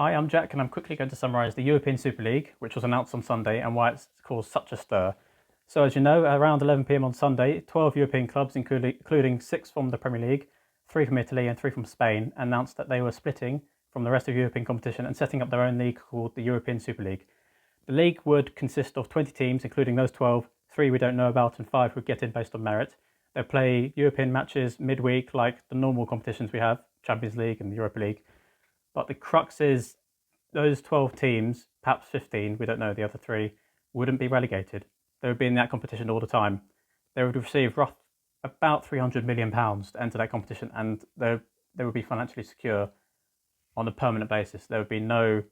Hi, I'm Jack, and I'm quickly going to summarise the European Super League, which was announced on Sunday, and why it's caused such a stir. So, as you know, around 11 p.m. on Sunday, 12 European clubs, including 6 from the Premier League, 3 from Italy, and 3 from Spain, announced that they were splitting from the rest of European competition and setting up their own league called the European Super League. The league would consist of 20 teams, including those 12, 3 we don't know about, and 5 who get in based on merit. They'll play European matches midweek, like the normal competitions we have, Champions League and the Europa League. But the crux is those 12 teams, perhaps 15, we don't know, the other 3, wouldn't be relegated. They would be in that competition all the time. They would receive about £300 million to enter that competition, and they would be financially secure on a permanent basis. There would be no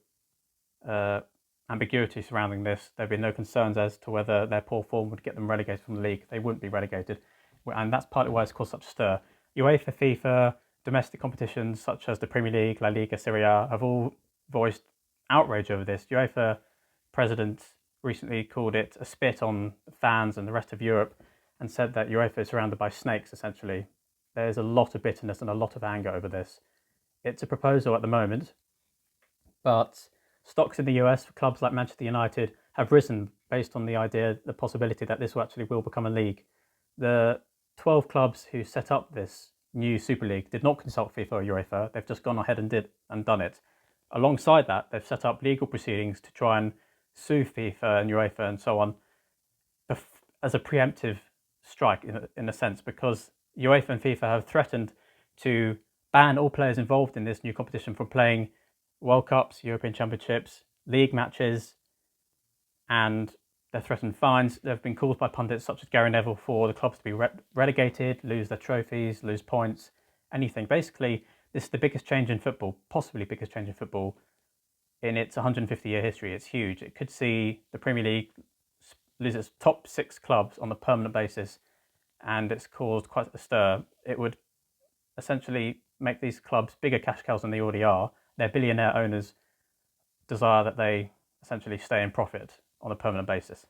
ambiguity surrounding this. There would be no concerns as to whether their poor form would get them relegated from the league. They wouldn't be relegated. And that's partly why it's caused such a stir. UEFA, FIFA, domestic competitions such as the Premier League, La Liga, Serie A have all voiced outrage over this. UEFA president recently called it a spit on fans and the rest of Europe and said that UEFA is surrounded by snakes, essentially. There's a lot of bitterness and a lot of anger over this. It's a proposal at the moment, but stocks in the US for clubs like Manchester United have risen based on the possibility that this will become a league. The 12 clubs who set up this new Super League did not consult FIFA or UEFA. They've just gone ahead and done it. Alongside that, they've set up legal proceedings to try and sue FIFA and UEFA and so on as a preemptive strike in a sense, because UEFA and FIFA have threatened to ban all players involved in this new competition from playing World Cups, European Championships, league matches, and they've threatened fines. They've been called by pundits such as Gary Neville for the clubs to be relegated, lose their trophies, lose points, anything. Basically, this is the biggest change in football, possibly biggest change in football in its 150-year history. It's huge. It could see the Premier League lose its top 6 clubs on a permanent basis, and it's caused quite a stir. It would essentially make these clubs bigger cash cows than they already are. Their billionaire owners desire that they essentially stay in profit on a permanent basis.